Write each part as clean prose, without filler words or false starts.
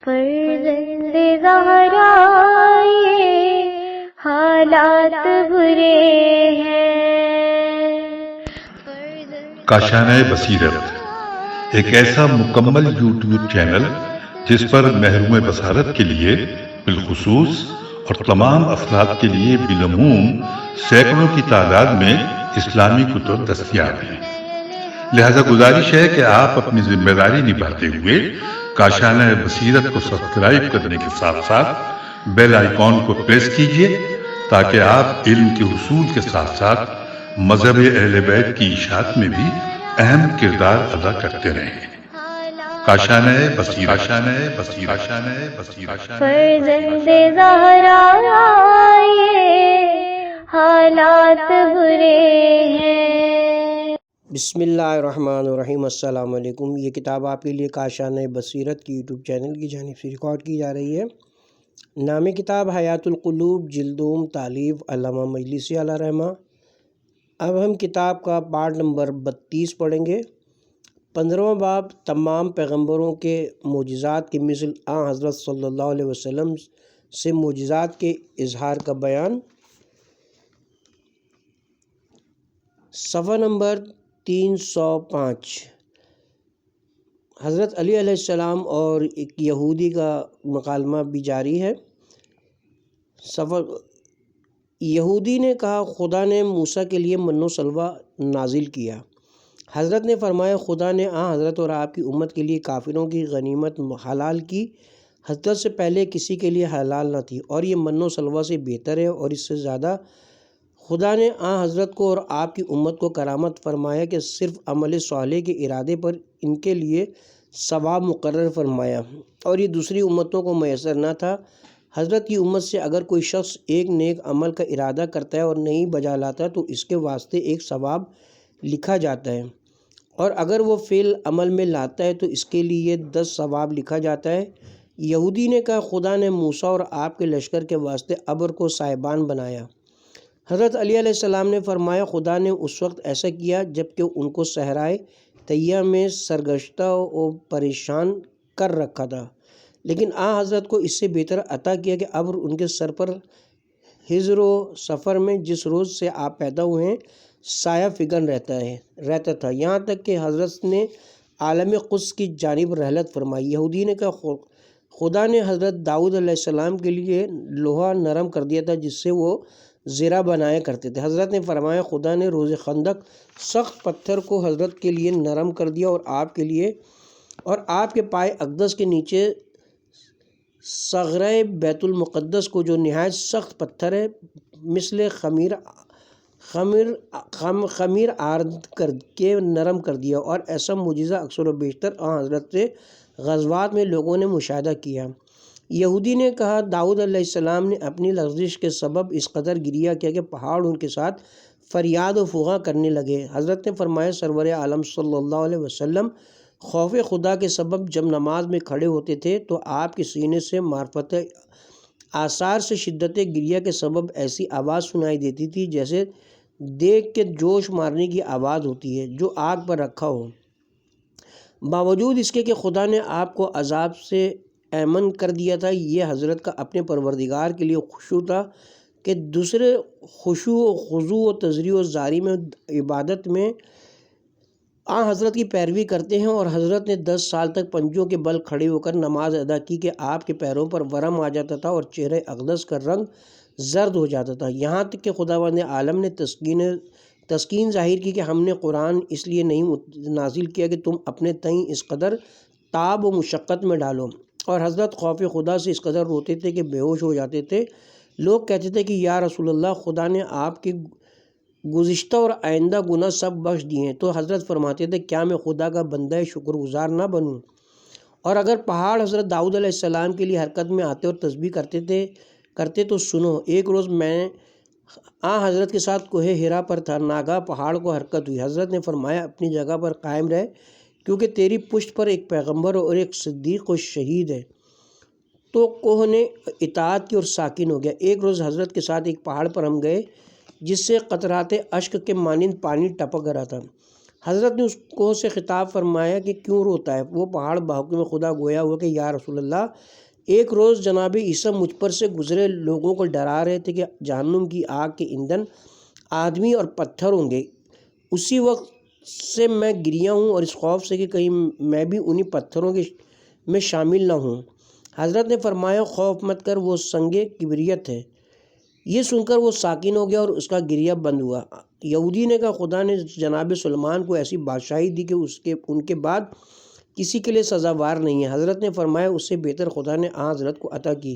فرزند زہرا یہ حالات برے ہیں۔ کاشانہ بصیرت ایک ایسا مکمل یوٹیوب چینل جس پر محروم بصارت کے لیے بالخصوص اور تمام افراد کے لیے بالعموم سینکڑوں کی تعداد میں اسلامی کتب دستیاب ہیں۔ لہذا گزارش ہے کہ آپ اپنی ذمہ داری نبھاتے ہوئے کاشانہ بصیرت کو سبسکرائب کرنے کے ساتھ ساتھ بیل آئیکن کو پریس کیجیے تاکہ آپ علم کے حصول کے ساتھ ساتھ مذہب اہل بیت کی اشاعت میں بھی اہم کردار ادا کرتے رہیں۔ کاشانہ بصیرت۔ فرزند زہرا یہ حالات برے ہیں۔ بسم اللہ الرحمن الرحیم۔ السلام علیکم۔ یہ کتاب آپ کے لیے کاشانہ بصیرت کی یوٹیوب چینل کی جانب سے ریکارڈ کی جا رہی ہے۔ نام کتاب حیات القلوب، جلدوم، تالیف علامہ مجلسی علیہ رحمہ۔ اب ہم کتاب کا پارٹ نمبر 32 پڑھیں گے۔ 15واں باب، تمام پیغمبروں کے معجزات کی مثل حضرت صلی اللہ علیہ وسلم سے معجزات کے اظہار کا بیان۔ صفحہ نمبر 305۔ حضرت علی علیہ السلام اور ایک یہودی کا مکالمہ بھی جاری ہے۔ یہودی نے کہا خدا نے موسیٰ کے لیے من و سلوہ نازل کیا۔ حضرت نے فرمایا خدا نے حضرت اور آپ کی امت کے لیے کافروں کی غنیمت حلال کی، حضرت سے پہلے کسی کے لیے حلال نہ تھی، اور یہ من و سلوہ سے بہتر ہے، اور اس سے زیادہ خدا نے حضرت کو اور آپ کی امت کو کرامت فرمایا کہ صرف عمل صالح کے ارادے پر ان کے لیے ثواب مقرر فرمایا، اور یہ دوسری امتوں کو میسر نہ تھا۔ حضرت کی امت سے اگر کوئی شخص ایک نیک عمل کا ارادہ کرتا ہے اور نہیں بجا لاتا تو اس کے واسطے ایک ثواب لکھا جاتا ہے، اور اگر وہ فعل عمل میں لاتا ہے تو اس کے لیے 10 ثواب لکھا جاتا ہے۔ یہودی نے کہا خدا نے موسیٰ اور آپ کے لشکر کے واسطے ابر کو سائبان بنایا۔ حضرت علی علیہ السلام نے فرمایا خدا نے اس وقت ایسا کیا جب کہ ان کو صحرائے طیہ میں سرگشتہ و پریشان کر رکھا تھا، لیکن حضرت کو اس سے بہتر عطا کیا کہ ابر ان کے سر پر ہجر و سفر میں جس روز سے آپ پیدا ہوئے ہیں سایہ فگن رہتا تھا، یہاں تک کہ حضرت نے عالم قدس کی جانب رحلت فرمائی۔ یہودی نے کہا خدا نے حضرت داؤد علیہ السلام کے لیے لوہا نرم کر دیا تھا جس سے وہ زرہ بنایا کرتے تھے۔ حضرت نے فرمایا خدا نے روز خندق سخت پتھر کو حضرت کے لیے نرم کر دیا، اور آپ کے پائے اقدس کے نیچے ثغرۂ بیت المقدس کو جو نہایت سخت پتھر ہے مثل خمیر آرد کر کے نرم کر دیا، اور ایسا معجزہ اکثر و بیشتر حضرت سے غزوات میں لوگوں نے مشاہدہ کیا۔ یہودی نے کہا داؤد علیہ السلام نے اپنی لغزش کے سبب اس قدر گریہ کیا کہ پہاڑ ان کے ساتھ فریاد و فغاں کرنے لگے۔ حضرت نے فرمایا سرور عالم صلی اللہ علیہ وسلم خوف خدا کے سبب جب نماز میں کھڑے ہوتے تھے تو آپ کے سینے سے معرفت آثار سے شدت گریہ کے سبب ایسی آواز سنائی دیتی تھی جیسے دیگ کے جوش مارنے کی آواز ہوتی ہے جو آگ پر رکھا ہو۔ باوجود اس کے کہ خدا نے آپ کو عذاب سے ایمن کر دیا تھا، یہ حضرت کا اپنے پروردگار کے لیے خشوع تھا کہ دوسرے خشوع و خضوع و تضریع و زاری میں عبادت میں حضرت کی پیروی کرتے ہیں، اور حضرت نے 10 سال تک پنجوں کے بل کھڑے ہو کر نماز ادا کی کہ آپ کے پیروں پر ورم آ جاتا تھا اور چہرہ اقدس کا رنگ زرد ہو جاتا تھا، یہاں تک کہ خداوند عالم نے تسکین ظاہر کی کہ ہم نے قرآن اس لیے نہیں نازل کیا کہ تم اپنے تئیں اس قدر تعب و مشقت میں ڈالو، اور حضرت خوف خدا سے اس قدر روتے تھے کہ بے ہوش ہو جاتے تھے۔ لوگ کہتے تھے کہ یا رسول اللہ خدا نے آپ کے گزشتہ اور آئندہ گناہ سب بخش دیے ہیں، تو حضرت فرماتے تھے کیا میں خدا کا بندہ شکر گزار نہ بنوں؟ اور اگر پہاڑ حضرت داؤد علیہ السلام کے لیے حرکت میں آتے اور تسبیح کرتے تو سنو۔ ایک روز میں حضرت کے ساتھ کوہ ہرا پر تھا، ناگاہ پہاڑ کو حرکت ہوئی۔ حضرت نے فرمایا اپنی جگہ پر قائم رہے کیونکہ تیری پشت پر ایک پیغمبر اور ایک صدیق و شہید ہے۔ تو کوہ نے اطاعت کی اور ساکن ہو گیا۔ ایک روز حضرت کے ساتھ ایک پہاڑ پر ہم گئے جس سے قطرات اشک کے مانند پانی ٹپک رہا تھا۔ حضرت نے اس کو سے خطاب فرمایا کہ کیوں روتا ہے؟ وہ پہاڑ بحکم خدا گویا ہوا کہ یا رسول اللہ، ایک روز جناب عیسیٰ مجھ پر سے گزرے لوگوں کو ڈرا رہے تھے کہ جہنم کی آگ کے ایندھن آدمی اور پتھر ہوں گے۔ اسی وقت سے میں گریا ہوں، اور اس خوف سے کہ کہیں میں بھی انہی پتھروں کے میں شامل نہ ہوں۔ حضرت نے فرمایا خوف مت کر، وہ سنگ کبریت ہے۔ یہ سن کر وہ ساکن ہو گیا اور اس کا گریہ بند ہوا۔ یہودی نے کہا خدا نے جناب سلیمان کو ایسی بادشاہی دی کہ ان کے بعد کسی کے لیے سزاوار نہیں ہے۔ حضرت نے فرمایا اس سے بہتر خدا نے حضرت کو عطا کی۔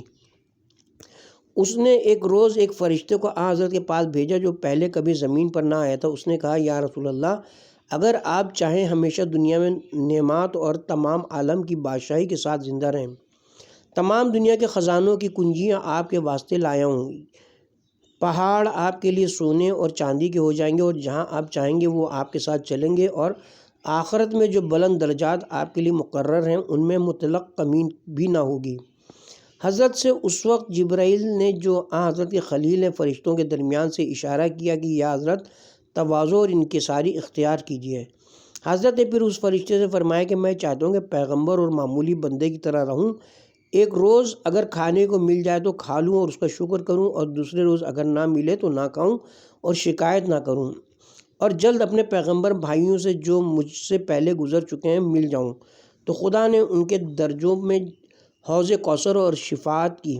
اس نے ایک روز ایک فرشتے کو حضرت کے پاس بھیجا جو پہلے کبھی زمین پر نہ آیا تھا۔ اس نے کہا یا رسول اللہ، اگر آپ چاہیں ہمیشہ دنیا میں نعمات اور تمام عالم کی بادشاہی کے ساتھ زندہ رہیں، تمام دنیا کے خزانوں کی کنجیاں آپ کے واسطے لایا ہوں۔ پہاڑ آپ کے لیے سونے اور چاندی کے ہو جائیں گے، اور جہاں آپ چاہیں گے وہ آپ کے ساتھ چلیں گے، اور آخرت میں جو بلند درجات آپ کے لیے مقرر ہیں ان میں مطلق کمی بھی نہ ہوگی۔ حضرت سے اس وقت جبرائیل نے جو حضرت کے خلیل ہیں فرشتوں کے درمیان سے اشارہ کیا کہ یا حضرت تواضع اور انکساری اختیار کیجیے۔ حضرت نے پھر اس فرشتے سے فرمایا کہ میں چاہتا ہوں کہ پیغمبر اور معمولی بندے کی طرح رہوں۔ ایک روز اگر کھانے کو مل جائے تو کھا لوں اور اس کا شکر کروں، اور دوسرے روز اگر نہ ملے تو نہ کھاؤں اور شکایت نہ کروں، اور جلد اپنے پیغمبر بھائیوں سے جو مجھ سے پہلے گزر چکے ہیں مل جاؤں۔ تو خدا نے ان کے درجوں میں حوض کوثر اور شفاعت کی،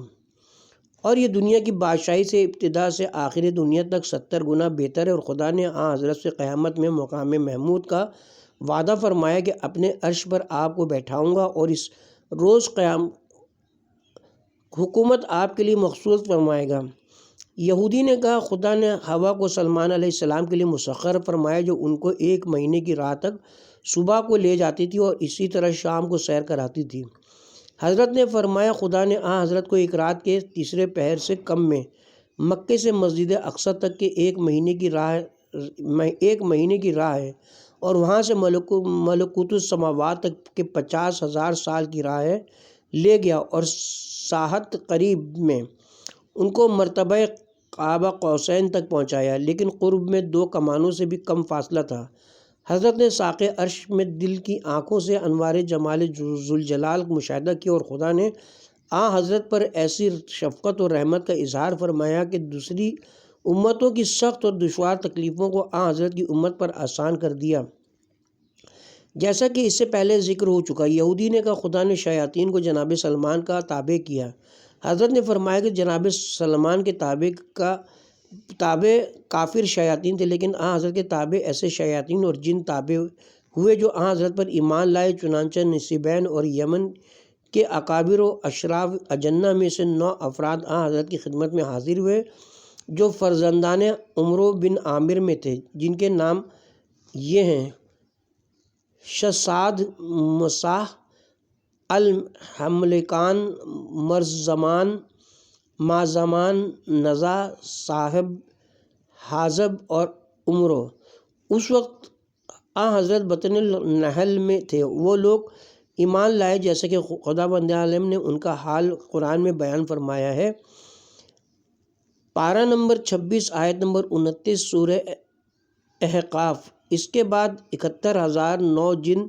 اور یہ دنیا کی بادشاہی سے ابتدا سے آخر دنیا تک 70 گنا بہتر ہے۔ اور خدا نے حضرت سے قیامت میں مقام محمود کا وعدہ فرمایا کہ اپنے عرش پر آپ کو بیٹھاؤں گا، اور اس روز قیام حکومت آپ کے لیے مخصوص فرمائے گا۔ یہودی نے کہا خدا نے ہوا کو سلیمان علیہ السلام کے لیے مسخر فرمایا جو ان کو 1 مہینے کی راہ تک صبح کو لے جاتی تھی اور اسی طرح شام کو سیر کراتی تھی۔ حضرت نے فرمایا خدا نے حضرت کو ایک رات کے تیسرے پہر سے کم میں مکے سے مسجد اقصی تک کے 1 مہینے کی راہ ہے، اور وہاں سے ملکوت السماوات تک کے 50,000 سال کی راہ ہے، لے گیا، اور ساحت قریب میں ان کو مرتبہ قاب قوسین تک پہنچایا، لیکن قرب میں 2 کمانوں سے بھی کم فاصلہ تھا۔ حضرت نے ساق عرش میں دل کی آنکھوں سے انوار جمال ذوالجلال مشاہدہ کیا، اور خدا نے حضرت پر ایسی شفقت اور رحمت کا اظہار فرمایا کہ دوسری امتوں کی سخت اور دشوار تکلیفوں کو حضرت کی امت پر آسان کر دیا، جیسا کہ اس سے پہلے ذکر ہو چکا۔ یہودی نے کہا خدا نے شیاطین کو جناب سلیمان کا تابع کیا۔ حضرت نے فرمایا کہ جناب سلیمان کے تابع کافر شیاطین تھے، لیکن حضرت کے تابع ایسے شیاطین اور جن تابع ہوئے جو حضرت پر ایمان لائے۔ چنانچہ نصیبین اور یمن کے اکابر و اشراف اجنہ میں سے 9 افراد حضرت کی خدمت میں حاضر ہوئے جو فرزندان عمرو بن عامر میں تھے، جن کے نام یہ ہیں: شساد، مساح، الحملکان، مرزمان، مازمان، نزا، صاحب، حازب اور عمرو۔ اس وقت حضرت بطن النحل میں تھے۔ وہ لوگ ایمان لائے جیسے کہ خداوند عالم نے ان کا حال قرآن میں بیان فرمایا ہے۔ پارہ نمبر 26 آیت نمبر 29 سورہ احقاف۔ اس کے بعد 71,009 جن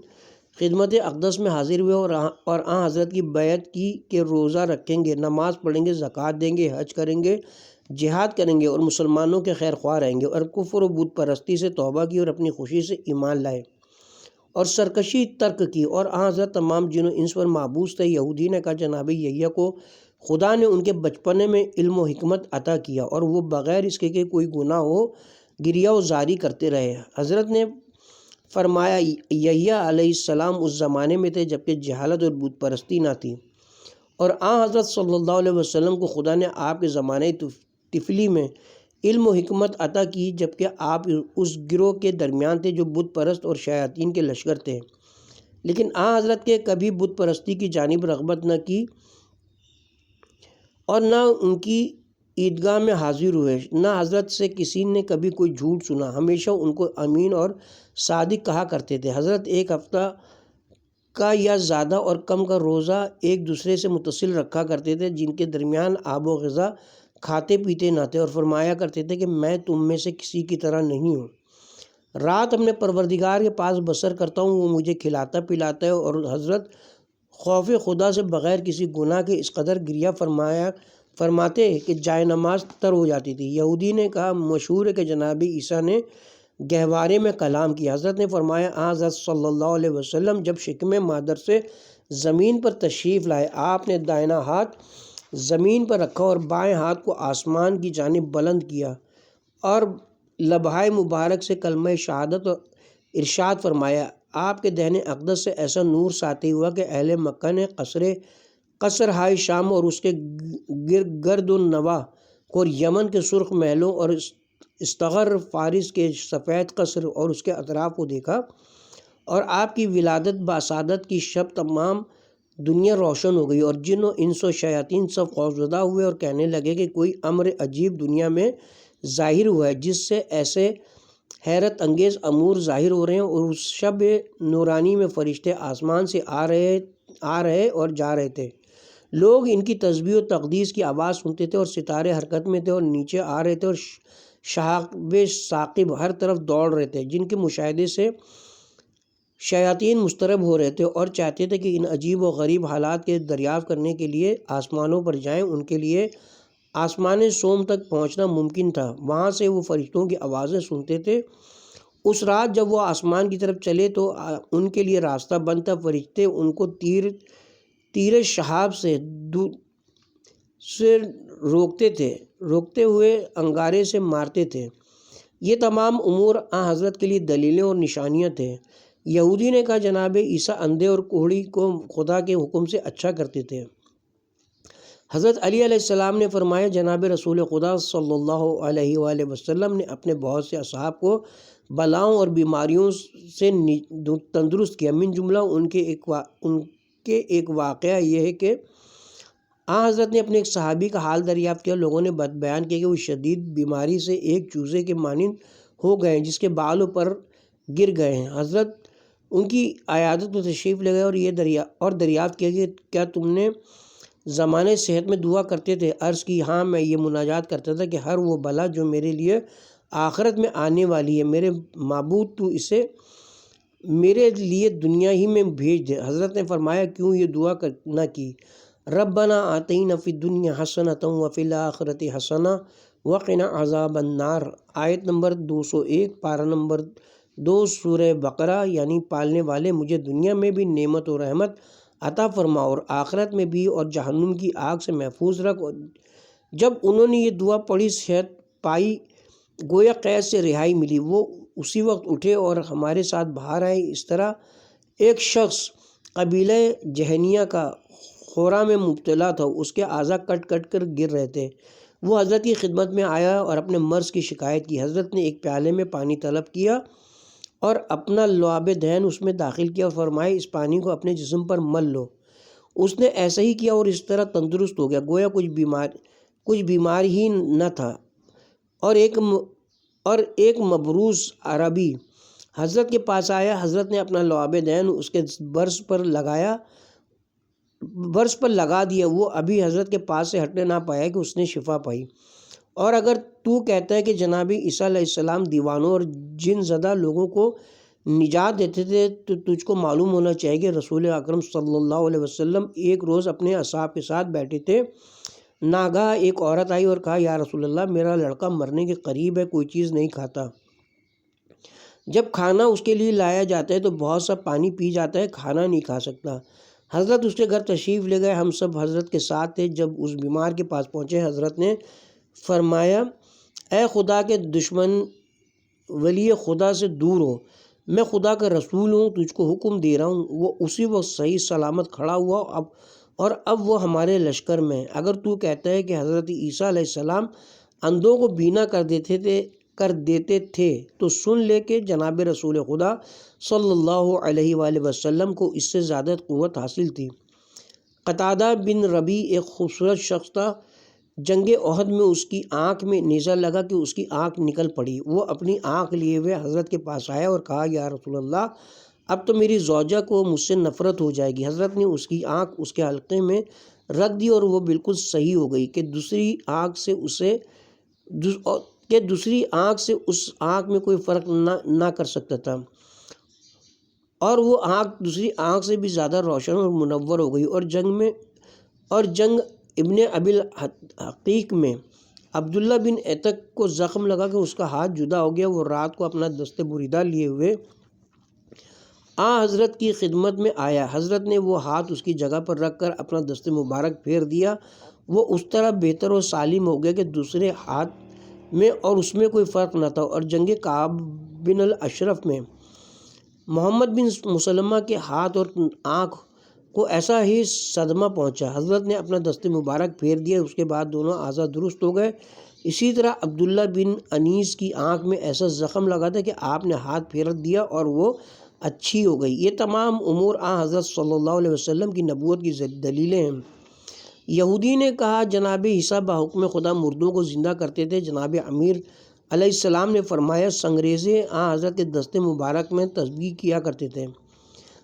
خدمت اقدس میں حاضر ہوئے اور حضرت کی بیعت کی کہ روزہ رکھیں گے، نماز پڑھیں گے، زکوٰۃ دیں گے، حج کریں گے، جہاد کریں گے اور مسلمانوں کے خیر خواہ رہیں گے، اور کفر و بت پرستی سے توبہ کی اور اپنی خوشی سے ایمان لائے اور سرکشی ترک کی، اور حضرت تمام جن و انس پر محبوس تھے۔ یہودی نے کہا جناب یحییٰ کو خدا نے ان کے بچپنے میں علم و حکمت عطا کیا، اور وہ بغیر اس کے کہ کوئی گناہ ہو گریہ و زاری کرتے رہے۔ حضرت نے فرمایا یحییٰ علیہ السلام اس زمانے میں تھے جبکہ جہالت اور بت پرستی نہ تھی، اور حضرت صلی اللہ علیہ وسلم کو خدا نے آپ کے زمانے طفلی میں علم و حکمت عطا کی جبکہ آپ اس گروہ کے درمیان تھے جو بت پرست اور شیاطین کے لشکر تھے، لیکن حضرت کے کبھی بت پرستی کی جانب رغبت نہ کی اور نہ ان کی عیدگاہ میں حاضر ہوئے، نہ حضرت سے کسی نے کبھی کوئی جھوٹ سنا، ہمیشہ ان کو امین اور صادق کہا کرتے تھے۔ حضرت 1 ہفتہ کا یا زیادہ اور کم کا روزہ ایک دوسرے سے متصل رکھا کرتے تھے، جن کے درمیان آب و غذا کھاتے پیتے نہ تھے، اور فرمایا کرتے تھے کہ میں تم میں سے کسی کی طرح نہیں ہوں۔ رات اپنے پروردگار کے پاس بسر کرتا ہوں، وہ مجھے کھلاتا پلاتا ہے، اور حضرت خوف خدا سے بغیر کسی گناہ کے اس قدر گریہ فرماتے کہ جائے نماز تر ہو جاتی تھی۔ یہودی نے کہا، مشہور ہے کہ جناب عیسیٰ نے گہوارے میں کلام کیا۔ حضرت نے فرمایا، حضرت صلی اللہ علیہ وسلم جب شکم مادر سے زمین پر تشریف لائے، آپ نے دائنا ہاتھ زمین پر رکھا اور بائیں ہاتھ کو آسمان کی جانب بلند کیا اور لبہائے مبارک سے کلمہ شہادت ارشاد فرمایا۔ آپ کے دہن اقدس سے ایسا نور ساطع ہوا کہ اہل مکہ نے قصر ہائے شام اور اس کے گرد و نواح اور یمن کے سرخ محلوں اور استغر فارس کے سفید قصر اور اس کے اطراف کو دیکھا، اور آپ کی ولادت باسعادت کی شب تمام دنیا روشن ہو گئی، اور جن و انس و شیاطین سب خوفزدہ ہوئے اور کہنے لگے کہ کوئی امر عجیب دنیا میں ظاہر ہوا ہے جس سے ایسے حیرت انگیز امور ظاہر ہو رہے ہیں، اور اس شب نورانی میں فرشتے آسمان سے آ رہے اور جا رہے تھے۔ لوگ ان کی تسبیح و تقدیس کی آواز سنتے تھے، اور ستارے حرکت میں تھے اور نیچے آ رہے تھے، اور شہاب ثاقب ہر طرف دوڑ رہے تھے، جن کے مشاہدے سے شیاطین مضطرب ہو رہے تھے اور چاہتے تھے کہ ان عجیب و غریب حالات کے دریافت کرنے کے لیے آسمانوں پر جائیں۔ ان کے لیے آسمان سوم تک پہنچنا ممکن تھا، وہاں سے وہ فرشتوں کی آوازیں سنتے تھے۔ اس رات جب وہ آسمان کی طرف چلے تو ان کے لیے راستہ بند تھا، فرشتے ان کو تیر شہاب سے روکتے ہوئے انگارے سے مارتے تھے۔ یہ تمام امور حضرت کے لیے دلیلیں اور نشانیاں تھے۔ یہودی نے کہا، جناب عیسیٰ اندھے اور کوڑی کو خدا کے حکم سے اچھا کرتے تھے۔ حضرت علی علیہ السلام نے فرمایا، جناب رسول خدا صلی اللہ علیہ وآلہ وسلم نے اپنے بہت سے اصحاب کو بلاؤں اور بیماریوں سے تندرست کیا۔ من جملہ ان کے ایک واقعہ یہ ہے کہ حضرت نے اپنے ایک صحابی کا حال دریافت کیا۔ لوگوں نے بیان کیا کہ وہ شدید بیماری سے ایک چوزے کے مانند ہو گئے ہیں جس کے بالوں پر گر گئے ہیں۔ حضرت ان کی عیادت میں تشریف لے گئے اور دریافت کیا کہ کیا تم نے زمانے صحت میں دعا کرتے تھے؟ عرض کی، ہاں، میں یہ مناجات کرتا تھا کہ ہر وہ بلا جو میرے لیے آخرت میں آنے والی ہے، میرے معبود تو اسے میرے لیے دنیا ہی میں بھیج دے۔ حضرت نے فرمایا، کیوں یہ دعا نہ کی؟ ربنا آتینا فی الدنیا حسنۃ وفی الآخرۃ حسنہ وقنا عذاب النار۔ آیت نمبر 201، پارہ نمبر 2، سورہ بقرہ۔ یعنی پالنے والے، مجھے دنیا میں بھی نعمت و رحمت عطا فرما اور آخرت میں بھی، اور جہنم کی آگ سے محفوظ رکھ۔ جب انہوں نے یہ دعا پڑھی، صحت پائی، گویا قید سے رہائی ملی، وہ اسی وقت اٹھے اور ہمارے ساتھ باہر آئے۔ اس طرح ایک شخص قبیلہ جہنیہ کا خورا میں مبتلا تھا، اس کے اعضاء کٹ کر گر رہے تھے۔ وہ حضرت کی خدمت میں آیا اور اپنے مرض کی شکایت کی۔ حضرت نے ایک پیالے میں پانی طلب کیا اور اپنا لعاب دہن اس میں داخل کیا اور فرمایا، اس پانی کو اپنے جسم پر مل لو۔ اس نے ایسا ہی کیا اور اس طرح تندرست ہو گیا، گویا کچھ بیمار ہی نہ تھا۔ اور ایک مبروز عربی حضرت کے پاس آیا۔ حضرت نے اپنا لعاب دہن اس کے برس پر لگا دیا۔ وہ ابھی حضرت کے پاس سے ہٹنے نہ پایا کہ اس نے شفا پائی۔ اور اگر تو کہتا ہے کہ جناب عیسیٰ علیہ السلام دیوانوں اور جن زدہ لوگوں کو نجات دیتے تھے، تو تجھ کو معلوم ہونا چاہیے کہ رسول اکرم صلی اللہ علیہ وسلم ایک روز اپنے اصحاب کے ساتھ بیٹھے تھے۔ ناگہاں ایک عورت آئی اور کہا، یا رسول اللہ، میرا لڑکا مرنے کے قریب ہے، کوئی چیز نہیں کھاتا۔ جب کھانا اس کے لیے لایا جاتا ہے تو بہت سا پانی پی جاتا ہے، کھانا نہیں کھا سکتا۔ حضرت اس کے گھر تشریف لے گئے، ہم سب حضرت کے ساتھ تھے۔ جب اس بیمار کے پاس پہنچے، حضرت نے فرمایا، اے خدا کے دشمن، ولی خدا سے دور ہو، میں خدا کا رسول ہوں، تجھ کو حکم دے رہا ہوں۔ وہ اسی وقت صحیح سلامت کھڑا ہوا اور اب وہ ہمارے لشکر میں ہے۔ اگر تو کہتا ہے کہ حضرت عیسیٰ علیہ السلام اندھوں کو بینا کر دیتے تھے تو سن لے کہ جناب رسول خدا صلی اللہ علیہ وآلہ وسلم کو اس سے زیادہ قوت حاصل تھی۔ قتادہ بن ربیع ایک خوبصورت شخص تھا۔ جنگ احد میں اس کی آنکھ میں نیزہ لگا کہ اس کی آنکھ نکل پڑی۔ وہ اپنی آنکھ لیے ہوئے حضرت کے پاس آیا اور کہا، یا رسول اللہ، اب تو میری زوجہ کو مجھ سے نفرت ہو جائے گی۔ حضرت نے اس کی آنکھ اس کے حلقے میں رکھ دی اور وہ بالکل صحیح ہو گئی کہ دوسری آنکھ سے اسے کہ دوسری آنکھ سے اس آنکھ میں کوئی فرق نہ کر سکتا تھا، اور وہ آنکھ دوسری آنکھ سے بھی زیادہ روشن اور منور ہو گئی، اور جنگ ابن ابی الحقیق میں عبداللہ بن عتق کو زخم لگا کہ اس کا ہاتھ جدا ہو گیا۔ وہ رات کو اپنا دست بریدہ لیے ہوئے حضرت کی خدمت میں آیا۔ حضرت نے وہ ہاتھ اس کی جگہ پر رکھ کر اپنا دست مبارک پھیر دیا۔ وہ اس طرح بہتر اور سالم ہو گیا کہ دوسرے ہاتھ میں اور اس میں کوئی فرق نہ تھا۔ اور جنگ کعب بن الاشرف میں محمد بن مسلمہ کے ہاتھ اور آنکھ کو ایسا ہی صدمہ پہنچا۔ حضرت نے اپنا دست مبارک پھیر دیا، اس کے بعد دونوں اعضاء درست ہو گئے۔ اسی طرح عبداللہ بن انیس کی آنکھ میں ایسا زخم لگا تھا کہ آپ نے ہاتھ پھیر دیا اور وہ اچھی ہو گئی۔ یہ تمام امور حضرت صلی اللہ علیہ وسلم کی نبوت کی دلیلیں ہیں۔ یہودی نے کہا جناب عیسیٰ بحکم خدا مردوں کو زندہ کرتے تھے۔ جناب امیر علیہ السلام نے فرمایا سنگریزے حضرت کے دست مبارک میں تسبیح کیا کرتے تھے،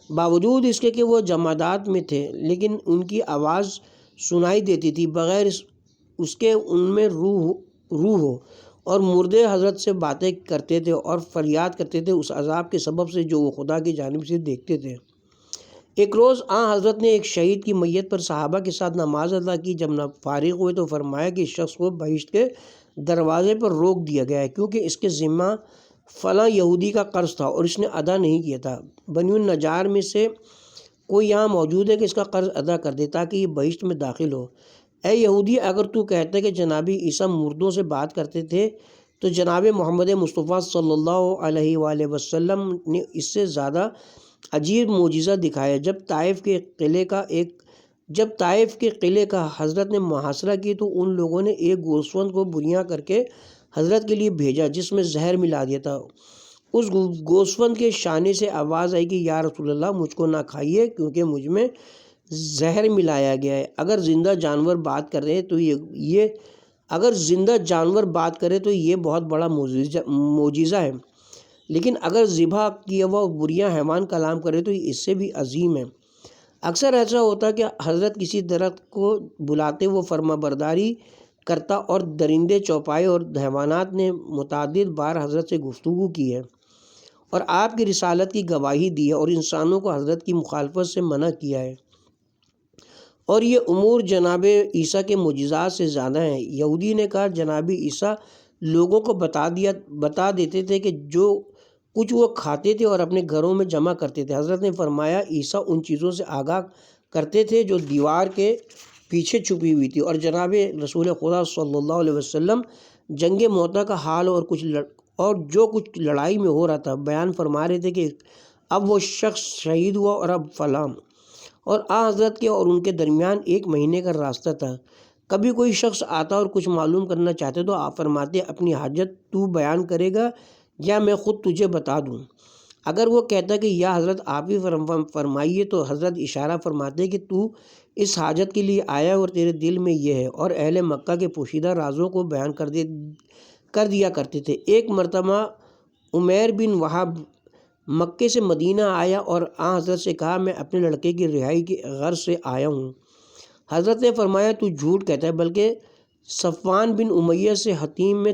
باوجود اس کے کہ وہ جمادات میں تھے، لیکن ان کی آواز سنائی دیتی تھی بغیر اس کے ان میں روح ہو، اور مردے حضرت سے باتیں کرتے تھے اور فریاد کرتے تھے اس عذاب کے سبب سے جو وہ خدا کی جانب سے دیکھتے تھے۔ ایک روز حضرت نے ایک شہید کی میت پر صحابہ کے ساتھ نماز ادا کی۔ جب فارغ ہوئے تو فرمایا کہ اس شخص کو بہشت کے دروازے پر روک دیا گیا ہے، کیونکہ اس کے ذمہ فلاں یہودی کا قرض تھا اور اس نے ادا نہیں کیا تھا۔ بنی النجار میں سے کوئی یہاں موجود ہے کہ اس کا قرض ادا کر دے تاکہ یہ بہشت میں داخل ہو۔ اے یہودی، اگر تو کہتا ہے کہ جناب عیسیٰ مردوں سے بات کرتے تھے تو جناب محمد مصطفیٰ صلی اللہ علیہ وآلہ وسلم نے اس سے زیادہ عجیب معجزہ دکھایا۔ جب طائف کے قلعے کا حضرت نے محاصرہ کی تو ان لوگوں نے ایک گوسفند کو بریاں کر کے حضرت کے لیے بھیجا جس میں زہر ملا دیا تھا۔ اس گوسفند کے شانے سے آواز آئی کہ یا رسول اللہ، مجھ کو نہ کھائیے کیونکہ مجھ میں زہر ملایا گیا ہے۔ اگر زندہ جانور بات کرے تو یہ بہت بڑا معجزہ ہے، لیکن اگر ذبح کیا ہوا بریاں حیوان کلام کرے تو یہ اس سے بھی عظیم ہے۔ اکثر ایسا ہوتا کہ حضرت کسی درخت کو بلاتے وہ فرما برداری کرتا، اور درندے، چوپائے اور حیوانات نے متعدد بار حضرت سے گفتگو کی ہے اور آپ کی رسالت کی گواہی دی ہے، اور انسانوں کو حضرت کی مخالفت سے منع کیا ہے، اور یہ امور جناب عیسیٰ کے معجزات سے زیادہ ہیں۔ یہودی نے کہا جناب عیسیٰ لوگوں کو بتا دیتے تھے کہ جو کچھ وہ کھاتے تھے اور اپنے گھروں میں جمع کرتے تھے۔ حضرت نے فرمایا عیسیٰ ان چیزوں سے آگاہ کرتے تھے جو دیوار کے پیچھے چھپی ہوئی تھی، اور جناب رسول خدا صلی اللہ علیہ وسلم جنگ موتا کا حال اور جو کچھ لڑائی میں ہو رہا تھا بیان فرما رہے تھے کہ اب وہ شخص شہید ہوا اور اب فلاں، اور حضرت کے اور ان کے درمیان 1 مہینے کا راستہ تھا۔ کبھی کوئی شخص آتا اور کچھ معلوم کرنا چاہتے تو آپ فرماتے اپنی حاجت تو بیان کرے گا یا میں خود تجھے بتا دوں؟ اگر وہ کہتا کہ یا حضرت آپ ہی فرمائیے تو حضرت اشارہ فرماتے کہ تو اس حاجت کے لیے آیا اور تیرے دل میں یہ ہے، اور اہل مکہ کے پوشیدہ رازوں کو بیان کر دیا کرتے تھے۔ ایک مرتبہ عمیر بن وہب مکے سے مدینہ آیا اور حضرت سے کہا میں اپنے لڑکے کی رہائی کی غرض سے آیا ہوں۔ حضرت نے فرمایا تو جھوٹ کہتا ہے، بلکہ صفوان بن امیہ سے حطیم میں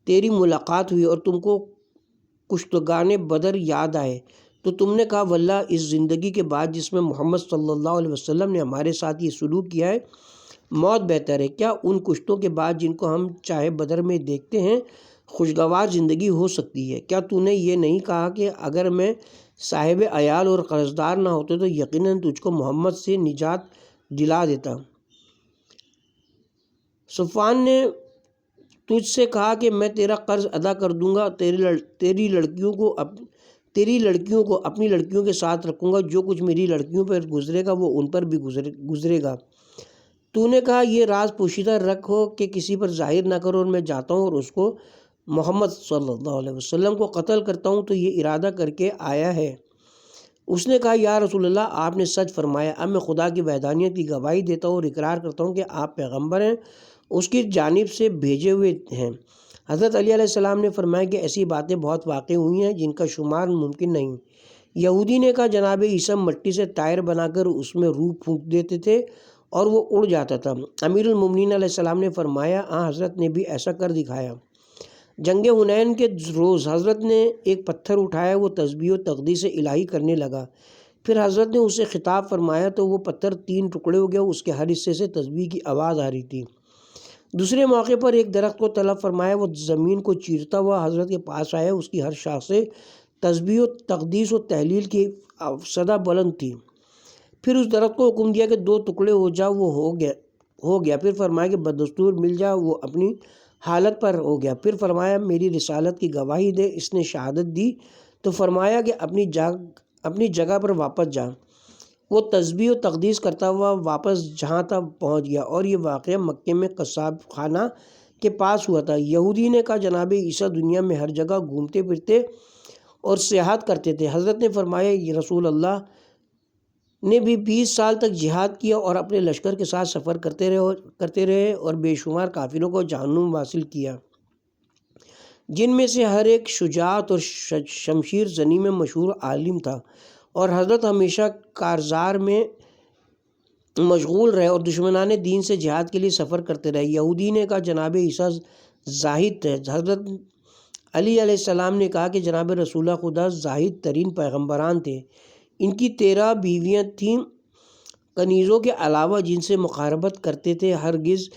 تیری ملاقات ہوئی اور تم کو کشتگان بدر یاد آئے تو تم نے کہا واللہ اس زندگی کے بعد جس میں محمد صلی اللہ علیہ وسلم نے ہمارے ساتھ یہ سلوک کیا ہے موت بہتر ہے۔ کیا ان کشتوں کے بعد جن کو ہم چاہے بدر میں دیکھتے ہیں خوشگوار زندگی ہو سکتی ہے؟ کیا تو نے یہ نہیں کہا کہ اگر میں صاحب عیال اور قرضدار نہ ہوتے تو یقیناً تجھ کو محمد سے نجات دلا دیتا؟ صفوان نے تجھ سے کہا کہ میں تیرا قرض ادا کر دوں گا، تیری لڑکیوں کو اپنی لڑکیوں کے ساتھ رکھوں گا، جو کچھ میری لڑکیوں پر گزرے گا وہ ان پر بھی گزرے گا۔ تو نے کہا یہ راز پوشیدہ رکھو کہ کسی پر ظاہر نہ کرو، اور میں جاتا ہوں اور اس کو محمد صلی اللہ علیہ وسلم کو قتل کرتا ہوں تو یہ ارادہ کر کے آیا ہے۔ اس نے کہا یا رسول اللہ آپ نے سچ فرمایا، اب میں خدا کی وحدانیت کی گواہی دیتا ہوں اور اقرار کرتا ہوں کہ آپ پیغمبر ہیں، اس کی جانب سے بھیجے ہوئے ہیں۔ حضرت علی علیہ السلام نے فرمایا کہ ایسی باتیں بہت واقع ہوئی ہیں جن کا شمار ممکن نہیں۔ یہودی نے کہا جناب عیسیٰ مٹی سے طائر بنا کر اس میں روح پھونک دیتے تھے اور وہ اڑ جاتا تھا۔ امیر المومنین علیہ السلام نے فرمایا حضرت نے بھی ایسا کر دکھایا۔ جنگ حنین کے روز حضرت نے ایک پتھر اٹھایا، وہ تسبیح و تقدیس الہی کرنے لگا۔ پھر حضرت نے اسے خطاب فرمایا تو وہ پتھر 3 ٹکڑے ہو گیا، اس کے ہر حصے سے تسبیح کی آواز آ رہی تھی۔ دوسرے موقع پر ایک درخت کو طلب فرمایا، وہ زمین کو چیرتا ہوا حضرت کے پاس آیا، اس کی ہر شاخ سے تسبیح و تقدیس و تحلیل کی صدا بلند تھی۔ پھر اس درخت کو حکم دیا کہ 2 ٹکڑے ہو جا، وہ ہو گیا۔ پھر فرمایا کہ بدستور مل جا، وہ اپنی حالت پر ہو گیا۔ پھر فرمایا میری رسالت کی گواہی دے، اس نے شہادت دی تو فرمایا کہ اپنی جگہ پر واپس جا۔ وہ تسبیح و تقدیس کرتا ہوا واپس جہاں تھا پہنچ گیا، اور یہ واقعہ مکے میں قصاب خانہ کے پاس ہوا تھا۔ یہودی نے کہا جناب عیسیٰ دنیا میں ہر جگہ گھومتے پھرتے اور سیاحت کرتے تھے۔ حضرت نے فرمایا یہ رسول اللہ نے بھی 20 سال تک جہاد کیا اور اپنے لشکر کے ساتھ سفر کرتے رہے اور بے شمار کافروں کو جہنم واصل کیا، جن میں سے ہر ایک شجاعت اور شمشیر زنی میں مشہور عالم تھا، اور حضرت ہمیشہ کارزار میں مشغول رہے اور دشمنان دین سے جہاد کے لیے سفر کرتے رہے۔ یہودی نے کہا جناب عیسیٰ زاہد تھے۔ حضرت علی علیہ السلام نے کہا کہ جناب رسول خدا زاہد ترین پیغمبران تھے۔ ان کی 13 بیویاں تھیں کنیزوں کے علاوہ، جن سے مقاربت کرتے تھے۔ ہرگز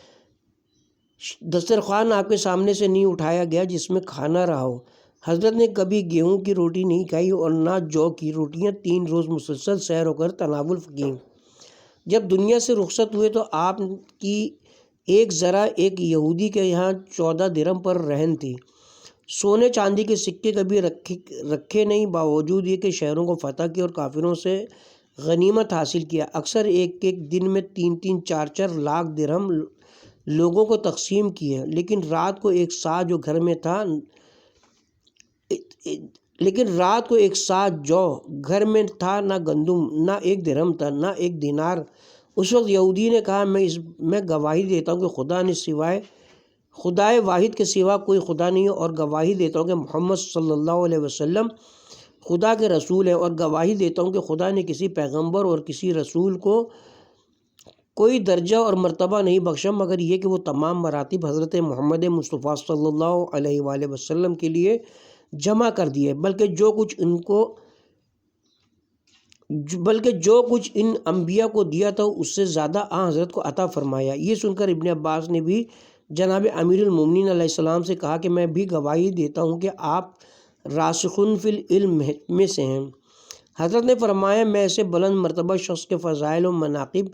دسترخوان آپ کے سامنے سے نہیں اٹھایا گیا جس میں کھانا رہا ہو۔ حضرت نے کبھی گیہوں کی روٹی نہیں کھائی اور نہ جو کی روٹیاں 3 روز مسلسل سیر ہو کر تناول کیں۔ جب دنیا سے رخصت ہوئے تو آپ کی ایک ذرا ایک یہودی کے یہاں 14 درہم پر رہن تھی۔ سونے چاندی کے سکے کبھی رکھے نہیں، باوجود یہ کہ شہروں کو فتح کیا اور کافروں سے غنیمت حاصل کیا۔ اکثر ایک دن میں 3 4 لاکھ درہم لوگوں کو تقسیم کیے، لیکن رات کو ایک سا جو گھر میں تھا نہ گندم، نہ 1 درہم تھا، نہ 1 دینار۔ اس وقت یہودی نے کہا میں گواہی دیتا ہوں کہ خدائے واحد کے سوا کوئی خدا نہیں ہے، اور گواہی دیتا ہوں کہ محمد صلی اللہ علیہ وسلم خدا کے رسول ہیں، اور گواہی دیتا ہوں کہ خدا نے کسی پیغمبر اور کسی رسول کو کوئی درجہ اور مرتبہ نہیں بخشا مگر یہ کہ وہ تمام مراتب حضرت محمد مصطفیٰ صلی اللہ علیہ وآلہ وسلم کے لیے جمع کر دیے، بلکہ جو کچھ ان انبیاء کو دیا تھا اس سے زیادہ حضرت کو عطا فرمایا۔ یہ سن کر ابن عباس نے بھی جناب امیر المومنین علیہ السلام سے کہا کہ میں بھی گواہی دیتا ہوں کہ آپ راسخون فی العلم میں سے ہیں۔ حضرت نے فرمایا میں ایسے بلند مرتبہ شخص کے فضائل و مناقب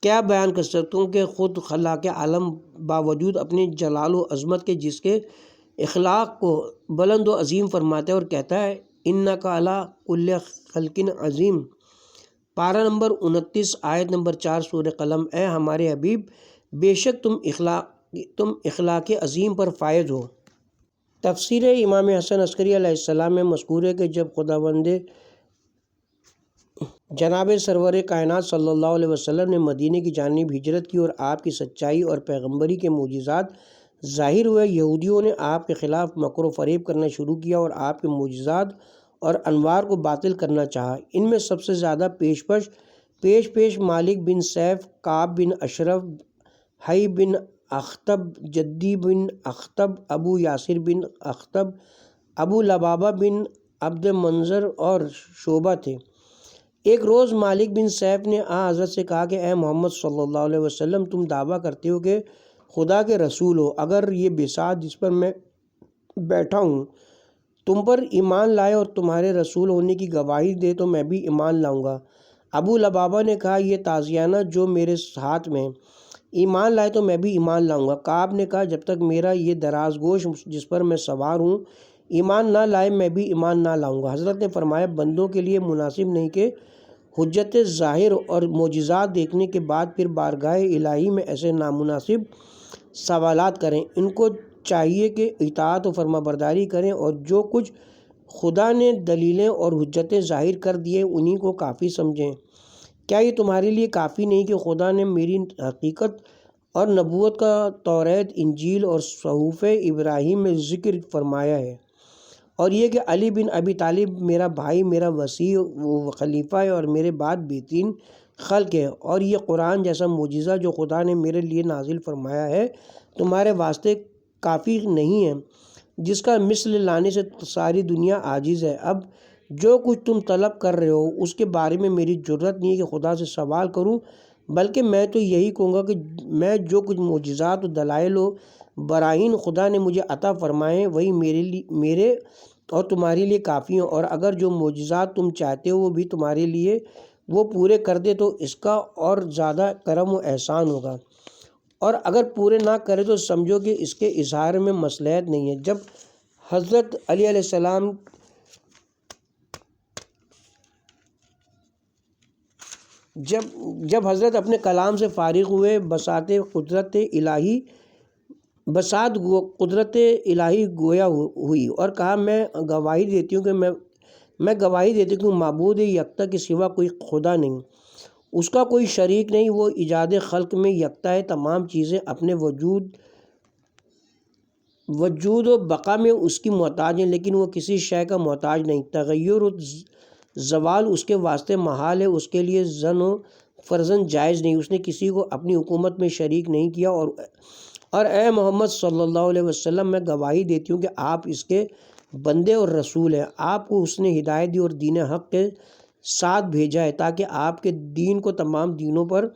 کیا بیان کر سکتا ہوں کہ خود خلاق عالم باوجود اپنے جلال و عظمت کے جس کے اخلاق کو بلند و عظیم فرماتا ہے اور کہتا ہے انک علی کل خلق عظیم، پارہ نمبر 29 آیت نمبر 4 سورہ قلم، اے ہمارے حبیب بے شک تم اخلاق عظیم پر فائز ہو۔ تفسیر امام حسن عسکری علیہ السلام میں مذکور ہے کہ جب خداوند جناب سرور کائنات صلی اللہ علیہ وسلم نے مدینے کی جانب ہجرت کی اور آپ کی سچائی اور پیغمبری کے معجزات ظاہر ہوئے، یہودیوں نے آپ کے خلاف مکر و فریب کرنا شروع کیا اور آپ کے معجزات اور انوار کو باطل کرنا چاہا۔ ان میں سب سے زیادہ پیش مالک بن سیف، کعب بن اشرف، حی بن اخطب، جدی بن اخطب، ابو یاسر بن اخطب، ابو لبابہ بن عبد منظر اور شعبہ تھے۔ ایک روز مالک بن سیف نے حضرت سے کہا کہ اے محمد صلی اللہ علیہ وسلم تم دعویٰ کرتے ہو کہ خدا کے رسول ہو، اگر یہ بساط جس پر میں بیٹھا ہوں تم پر ایمان لائے اور تمہارے رسول ہونے کی گواہی دے تو میں بھی ایمان لاؤں گا۔ ابو لبابہ نے کہا یہ تازیانہ جو میرے ہاتھ میں ایمان لائے تو میں بھی ایمان لاؤں گا۔ کعب نے کہا جب تک میرا یہ دراز گوش جس پر میں سوار ہوں ایمان نہ لائے میں بھی ایمان نہ لاؤں گا۔ حضرت نے فرمایا بندوں کے لیے مناسب نہیں کہ حجت ظاہر اور معجزات دیکھنے کے بعد پھر بارگاہ الہی میں ایسے نامناسب سوالات کریں، ان کو چاہیے کہ اطاعت و فرما برداری کریں اور جو کچھ خدا نے دلیلیں اور حجتیں ظاہر کر دیے انہی کو کافی سمجھیں۔ کیا یہ تمہارے لیے کافی نہیں کہ خدا نے میری حقیقت اور نبوت کا توریت، انجیل اور صحف ابراہیم میں ذکر فرمایا ہے، اور یہ کہ علی بن ابی طالب میرا بھائی، میرا وصی و خلیفہ ہے اور میرے بعد بہترین خلق ہے، اور یہ قرآن جیسا معجزہ جو خدا نے میرے لیے نازل فرمایا ہے تمہارے واسطے کافی نہیں ہے؟ جس کا مثل لانے سے ساری دنیا عاجز ہے۔ اب جو کچھ تم طلب کر رہے ہو اس کے بارے میں میری جرت نہیں ہے کہ خدا سے سوال کروں، بلکہ میں تو یہی کہوں گا کہ میں جو کچھ معجزات و دلائل و براہین خدا نے مجھے عطا فرمائے ہیں وہی میرے اور تمہارے لیے کافی ہیں، اور اگر جو معجزات تم چاہتے ہو وہ بھی تمہارے لیے وہ پورے کر دے تو اس کا اور زیادہ کرم و احسان ہوگا، اور اگر پورے نہ کرے تو سمجھو کہ اس کے اظہار میں مصلحت نہیں ہے۔ جب حضرت علی علیہ السلام جب حضرت اپنے کلام سے فارغ ہوئے، بساط قدرت الہی گویا ہوئی اور کہا میں گواہی دیتی ہوں کہ معبود یکتا کے سوا کوئی خدا نہیں، اس کا کوئی شریک نہیں، وہ ایجاد خلق میں یکتا ہے، تمام چیزیں اپنے وجود و بقا میں اس کی محتاج ہیں، لیکن وہ کسی شے کا محتاج نہیں، تغیر و زوال اس کے واسطے محال ہے، اس کے لیے زن و فرزند جائز نہیں، اس نے کسی کو اپنی حکومت میں شریک نہیں کیا، اور اے محمد صلی اللہ علیہ وسلم میں گواہی دیتی ہوں کہ آپ اس کے بندے اور رسول ہیں، آپ کو اس نے ہدایت دی اور دین حق کے ساتھ بھیجا ہے تاکہ آپ کے دین کو تمام دینوں پر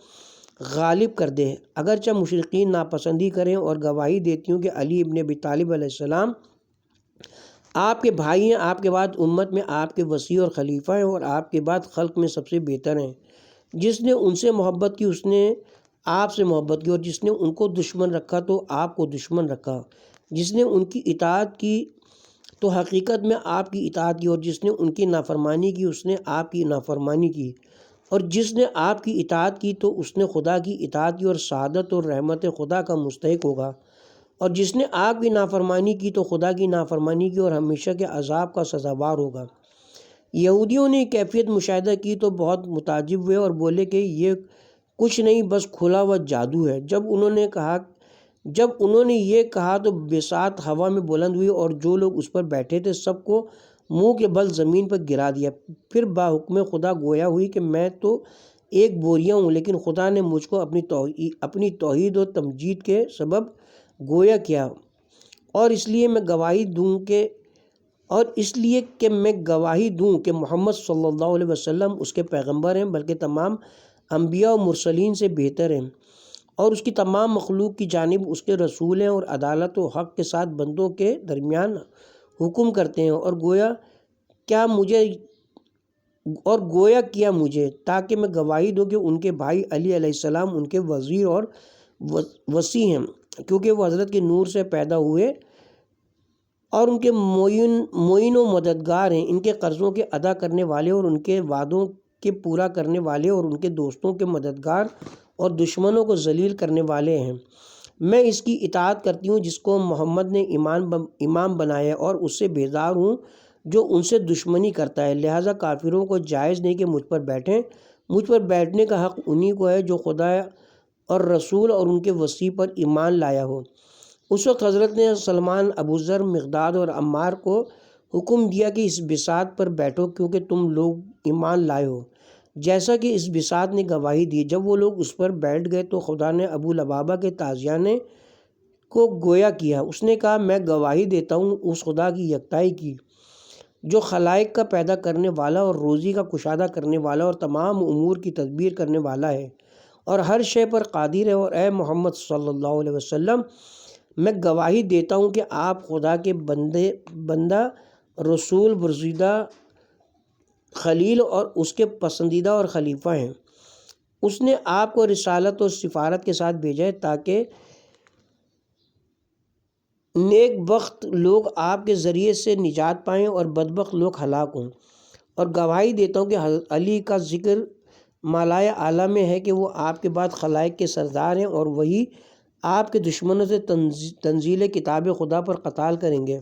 غالب کر دے، اگرچہ مشرکین ناپسندی کریں، اور گواہی دیتی ہوں کہ علی ابن ابی طالب علیہ السلام آپ کے بھائی ہیں، آپ کے بعد امت میں آپ کے وسیع اور خلیفہ ہیں، اور آپ کے بعد خلق میں سب سے بہتر ہیں۔ جس نے ان سے محبت کی اس نے آپ سے محبت کی، اور جس نے ان کو دشمن رکھا تو آپ کو دشمن رکھا، جس نے ان کی اطاعت کی تو حقیقت میں آپ کی اطاعت کی، اور جس نے ان کی نافرمانی کی اس نے آپ کی نافرمانی کی، اور جس نے آپ کی اطاعت کی تو اس نے خدا کی اطاعت کی، اور سعادت اور رحمت خدا کا مستحق ہوگا، اور جس نے آپ کی نافرمانی کی تو خدا کی نافرمانی کی اور ہمیشہ کے عذاب کا سزاوار ہوگا۔ یہودیوں نے کیفیت مشاہدہ کی تو بہت متعجب ہوئے اور بولے کہ یہ کچھ نہیں بس کھلا ہوا جادو ہے۔ جب انہوں نے یہ کہا تو بساط ہوا میں بلند ہوئی، اور جو لوگ اس پر بیٹھے تھے سب کو منہ کے بل زمین پر گرا دیا، پھر باحکم خدا گویا ہوئی کہ میں تو ایک بوریہ ہوں، لیکن خدا نے مجھ کو اپنی توحید و تمجید کے سبب گویا کیا، اور اس لیے میں گواہی دوں کہ محمد صلی اللہ علیہ وسلم اس کے پیغمبر ہیں، بلکہ تمام انبیاء و مرسلین سے بہتر ہیں، اور اس کی تمام مخلوق کی جانب اس کے رسول ہیں، اور عدالت و حق کے ساتھ بندوں کے درمیان حکم کرتے ہیں، اور گویا کیا مجھے تاکہ میں گواہی دوں کہ ان کے بھائی علی علیہ السلام ان کے وزیر اور وصی ہیں، کیونکہ وہ حضرت کے نور سے پیدا ہوئے اور ان کے معین و مددگار ہیں، ان کے قرضوں کے ادا کرنے والے اور ان کے وعدوں کے پورا کرنے والے، اور ان کے دوستوں کے مددگار اور دشمنوں کو ذلیل کرنے والے ہیں۔ میں اس کی اطاعت کرتی ہوں جس کو محمد نے امام بنایا ہے، اور اس سے بیزار ہوں جو ان سے دشمنی کرتا ہے، لہٰذا کافروں کو جائز نہیں کہ مجھ پر بیٹھیں، مجھ پر بیٹھنے کا حق انہی کو ہے جو خدا اور رسول اور ان کے وصی پر ایمان لایا ہو۔ اس وقت حضرت نے سلمان، ابوذر، مقداد اور عمار کو حکم دیا کہ اس بساط پر بیٹھو کیونکہ تم لوگ ایمان لائے ہو، جیسا کہ اس بساط نے گواہی دی۔ جب وہ لوگ اس پر بیٹھ گئے تو خدا نے ابو لبابہ کے تازیانے کو گویا کیا، اس نے کہا میں گواہی دیتا ہوں اس خدا کی یکتائی کی جو خلائق کا پیدا کرنے والا اور روزی کا کشادہ کرنے والا اور تمام امور کی تدبیر کرنے والا ہے اور ہر شے پر قادر ہے، اور اے محمد صلی اللہ علیہ وسلم میں گواہی دیتا ہوں کہ آپ خدا کے بندہ، رسول، برگزیدہ، خلیل اور اس کے پسندیدہ اور خلیفہ ہیں۔ اس نے آپ کو رسالت اور سفارت کے ساتھ بھیجا ہے تاکہ نیک بخت لوگ آپ کے ذریعے سے نجات پائیں اور بدبخت لوگ ہلاک ہوں، اور گواہی دیتا ہوں کہ حضرت علی کا ذکر مالائے اعلیٰ میں ہے کہ وہ آپ کے بعد خلائق کے سردار ہیں، اور وہی آپ کے دشمنوں سے تنزیل کتاب خدا پر قتال کریں گے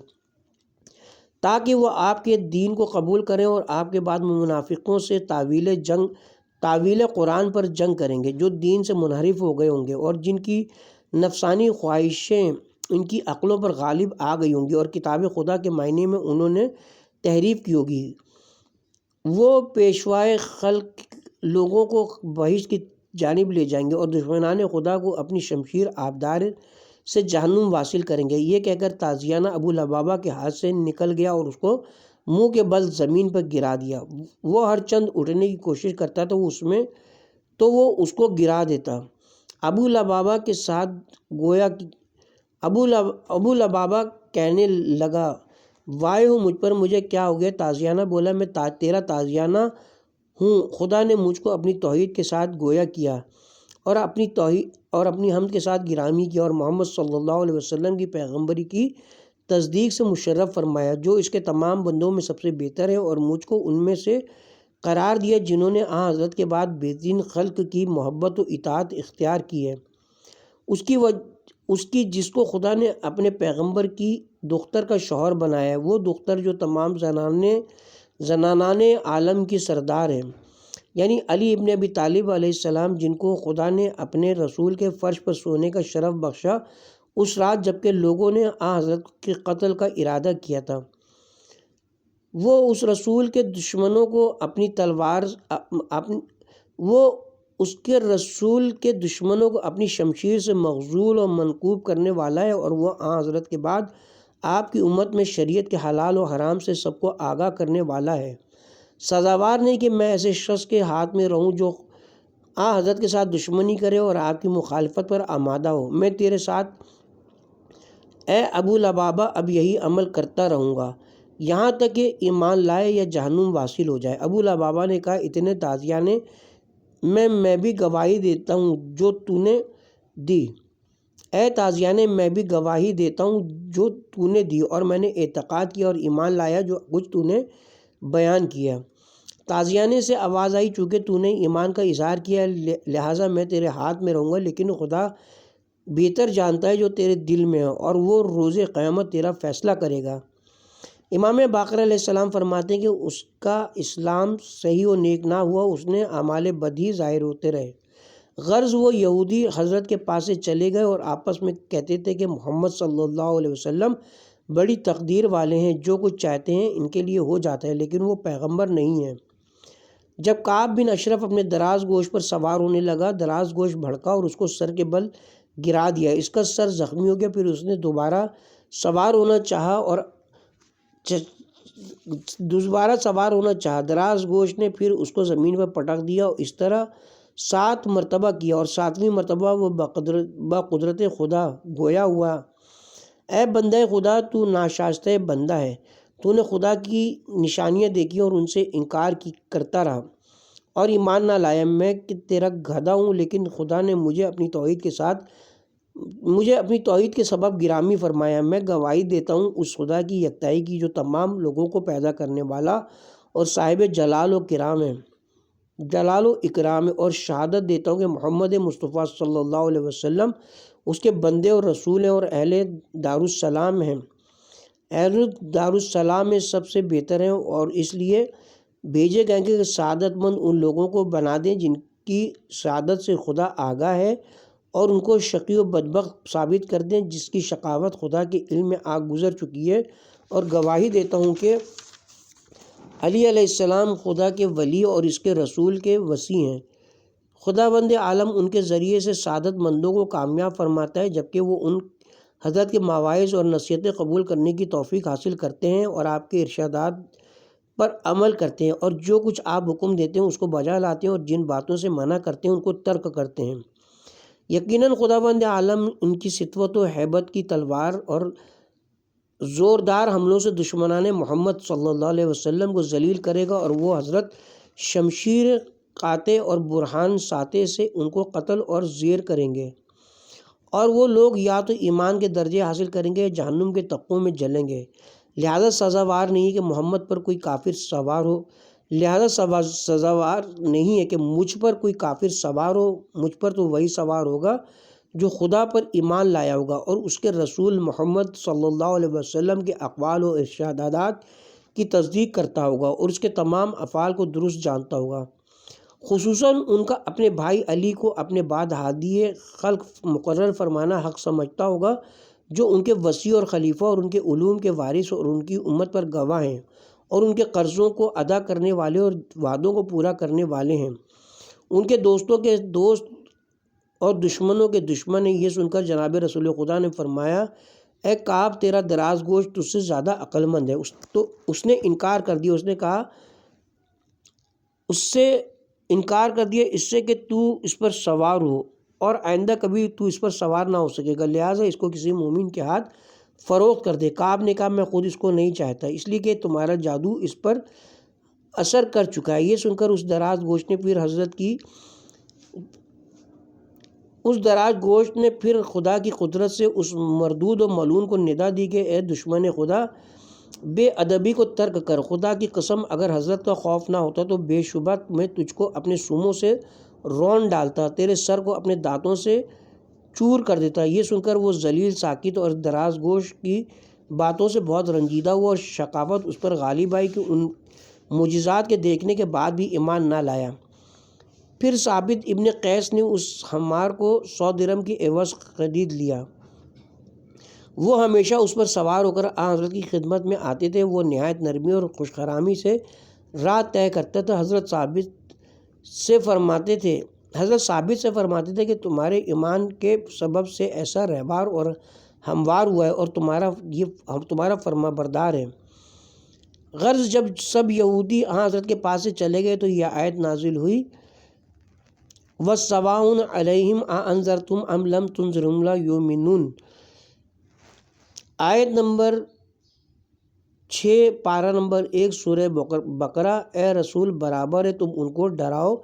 تاکہ وہ آپ کے دین کو قبول کریں، اور آپ کے بعد منافقوں سے تعویل قرآن پر جنگ کریں گے جو دین سے منحرف ہو گئے ہوں گے، اور جن کی نفسانی خواہشیں ان کی عقلوں پر غالب آ گئی ہوں گی، اور کتاب خدا کے معنی میں انہوں نے تحریف کی ہوگی۔ وہ پیشوائے خلق لوگوں کو بہشت کی جانب لے جائیں گے، اور دشمنان خدا کو اپنی شمشیر آبدار سے جہنم واصل کریں گے۔ یہ کہہ کر تازیانہ ابو لبابہ کے ہاتھ سے نکل گیا اور اس کو منہ کے بل زمین پر گرا دیا۔ وہ ہر چند اٹھنے کی کوشش کرتا تو وہ اس کو گرا دیتا۔ ابو لبابہ کے ساتھ گویا ابو لبابہ کہنے لگا، وائے ہو مجھ پر، مجھے کیا ہو گیا؟ تازیانہ بولا، میں تیرا تازیانہ ہوں، خدا نے مجھ کو اپنی توحید کے ساتھ گویا کیا اور اپنی حمد کے ساتھ گرامی کیا اور محمد صلی اللہ علیہ وسلم کی پیغمبری کی تصدیق سے مشرف فرمایا، جو اس کے تمام بندوں میں سب سے بہتر ہے، اور مجھ کو ان میں سے قرار دیا جنہوں نے حضرت کے بعد بہترین خلق کی محبت و اطاعت اختیار کی ہے۔ اس کی جس کو خدا نے اپنے پیغمبر کی دختر کا شوہر بنایا ہے، وہ دختر جو تمام زنانان عالم کی سردار ہے، یعنی علی ابن ابی طالب علیہ السلام، جن کو خدا نے اپنے رسول کے فرش پر سونے کا شرف بخشا اس رات جبکہ لوگوں نے حضرت کے قتل کا ارادہ کیا تھا۔ وہ اس کے رسول کے دشمنوں کو اپنی شمشیر سے مغزول اور منکوب کرنے والا ہے، اور وہ حضرت کے بعد آپ کی امت میں شریعت کے حلال و حرام سے سب کو آگاہ کرنے والا ہے۔ سزاوار نہیں کہ میں ایسے شخص کے ہاتھ میں رہوں جو حضرت کے ساتھ دشمنی کرے اور آپ کی مخالفت پر آمادہ ہو۔ میں تیرے ساتھ اے ابو لبابہ اب یہی عمل کرتا رہوں گا یہاں تک کہ ایمان لائے یا جہنم واصل ہو جائے۔ ابو لبابہ نے کہا، اتنے تازیانے میں بھی گواہی دیتا ہوں جو تو نے دی۔ اے تازیانے، میں بھی گواہی دیتا ہوں جو تو نے دی، اور میں نے اعتقاد کیا اور ایمان لایا جو کچھ تو نے بیان کیا۔ تازیانے سے آواز آئی، چونکہ تو نے ایمان کا اظہار کیا لہٰذا میں تیرے ہاتھ میں رہوں گا، لیکن خدا بہتر جانتا ہے جو تیرے دل میں ہے، اور وہ روز قیامت تیرا فیصلہ کرے گا۔ امام باقر علیہ السلام فرماتے ہیں کہ اس کا اسلام صحیح و نیک نہ ہوا، اس نے اعمال بد ہی ظاہر ہوتے رہے۔ غرض وہ یہودی حضرت کے پاس سے چلے گئے اور آپس میں کہتے تھے کہ محمد صلی اللہ علیہ وسلم بڑی تقدیر والے ہیں، جو کچھ چاہتے ہیں ان کے لیے ہو جاتا ہے، لیکن وہ پیغمبر نہیں ہیں۔ جب کعب بن اشرف اپنے دراز گوش پر سوار ہونے لگا، دراز گوش بھڑکا اور اس کو سر کے بل گرا دیا، اس کا سر زخمی ہو گیا۔ پھر اس نے دوبارہ سوار ہونا چاہا، دراز گوش نے پھر اس کو زمین پر پٹک دیا، اور اس طرح 7 مرتبہ کیا، اور 7ویں مرتبہ وہ بقدرت خدا گویا ہوا، اے بندہ خدا، تو ناشائستہ بندہ ہے، تو نے خدا کی نشانیاں دیکھی اور ان سے انکار کرتا رہا اور ایمان نہ لایا۔ میں کہ تیرا گدھا ہوں، لیکن خدا نے مجھے اپنی توحید کے سبب گرامی فرمایا۔ میں گواہی دیتا ہوں اس خدا کی یکتائی کی جو تمام لوگوں کو پیدا کرنے والا اور صاحب جلال و اکرام ہے، اور شہادت دیتا ہوں کہ محمد مصطفیٰ صلی اللہ علیہ وسلم اس کے بندے اور رسول ہیں اور اہل دارالسلام میں سب سے بہتر ہیں، اور اس لیے بھیجے گئے کہ سعادت مند ان لوگوں کو بنا دیں جن کی سعادت سے خدا آگاہ ہے، اور ان کو شقی و بدبخت ثابت کر دیں جس کی شقاوت خدا کے علم میں آ گزر چکی ہے، اور گواہی دیتا ہوں کہ علی علیہ السلام خدا کے ولی اور اس کے رسول کے وصی ہیں۔ خداوند عالم ان کے ذریعے سے سعادت مندوں کو کامیاب فرماتا ہے، جبکہ وہ ان حضرت کے مواعظ اور نصیحتیں قبول کرنے کی توفیق حاصل کرتے ہیں اور آپ کے ارشادات پر عمل کرتے ہیں، اور جو کچھ آپ حکم دیتے ہیں اس کو بجا لاتے ہیں، اور جن باتوں سے منع کرتے ہیں ان کو ترک کرتے ہیں۔ یقیناً خداوند عالم ان کی سطوت و ہیبت کی تلوار اور زوردار حملوں سے دشمنان محمد صلی اللہ علیہ وسلم کو ذلیل کرے گا، اور وہ حضرت شمشیر قاطع اور برہان ساطع سے ان کو قتل اور زیر کریں گے، اور وہ لوگ یا تو ایمان کے درجے حاصل کریں گے یا جہنم کے تخوں میں جلیں گے۔ لہذا سزاوار نہیں کہ محمد پر کوئی کافر سوار ہو، سزاوار نہیں ہے کہ مجھ پر کوئی کافر سوار ہو، مجھ پر تو وہی سوار ہوگا جو خدا پر ایمان لایا ہوگا اور اس کے رسول محمد صلی اللہ علیہ وسلم کے اقوال و ارشادات کی تصدیق کرتا ہوگا اور اس کے تمام افعال کو درست جانتا ہوگا، خصوصاً ان کا اپنے بھائی علی کو اپنے بعد ہادی خلق مقرر فرمانا حق سمجھتا ہوگا، جو ان کے وصی اور خلیفہ اور ان کے علوم کے وارث اور ان کی امت پر گواہ ہیں اور ان کے قرضوں کو ادا کرنے والے اور وعدوں کو پورا کرنے والے ہیں، ان کے دوستوں کے دوست اور دشمنوں کے دشمن ہیں۔ یہ سن کر جناب رسول خدا نے فرمایا اے کعب تیرا دراز گوش تجھ سے زیادہ عقل مند ہے۔ تو اس نے انکار کر دیا، اس نے کہا اس سے انکار کر دیا اس سے کہ تو اس پر سوار ہو اور آئندہ کبھی تو اس پر سوار نہ ہو سکے گا، لہٰذا اس کو کسی مومن کے ہاتھ فروخت کر دے۔ کعب نے کہا میں خود اس کو نہیں چاہتا، اس لیے کہ تمہارا جادو اس پر اثر کر چکا ہے۔ یہ سن کر اس دراز گوشت نے پھر خدا کی قدرت سے اس مردود و ملعون کو ندا دی کہ اے دشمن خدا، بے ادبی کو ترک کر۔ خدا کی قسم اگر حضرت کا خوف نہ ہوتا تو بے شبہ میں تجھ کو اپنے سوموں سے رون ڈالتا، تیرے سر کو اپنے دانتوں سے چور کر دیتا۔ یہ سن کر وہ ذلیل ساکت اور دراز گوش کی باتوں سے بہت رنجیدہ ہوا اور شقاوت اس پر غالب آئی کہ ان معجزات کے دیکھنے کے بعد بھی ایمان نہ لایا۔ پھر ثابت ابن قیس نے اس حمار کو 100 درہم کی عوض خرید لیا۔ وہ ہمیشہ اس پر سوار ہو کر آن حضرت کی خدمت میں آتے تھے۔ وہ نہایت نرمی اور خوش خرامی سے راہ طے کرتا تھا۔ حضرت ثابت سے فرماتے تھے کہ تمہارے ایمان کے سبب سے ایسا رہبار اور ہموار ہوا ہے اور تمہارا فرما بردار ہے۔ غرض جب سب یہودی حضرت کے پاس سے چلے گئے تو یہ آیت نازل ہوئی وَسَوَاءٌ عَلَيْهِمْ أَأَنذَرْتُمْ أَمْ لَمْ تُنذِرْهُمْ لَا يُؤْمِنُونَ۔ آیت نمبر 6 پارہ نمبر 1 سورہ بقرہ۔ اے رسول برابر ہے تم ان کو ڈراؤ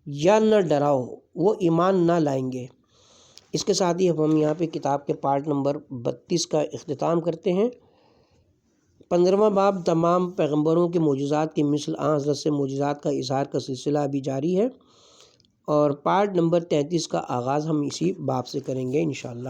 یا نہ ڈراؤ، وہ ایمان نہ لائیں گے۔ اس کے ساتھ ہی ہم یہاں پہ کتاب کے پارٹ نمبر 32 کا اختتام کرتے ہیں۔ 15واں باب تمام پیغمبروں کے معجزات کی مثل حضرت سے معجزات کا اظہار کا سلسلہ ابھی جاری ہے، اور پارٹ نمبر 33 کا آغاز ہم اسی باب سے کریں گے انشاءاللہ۔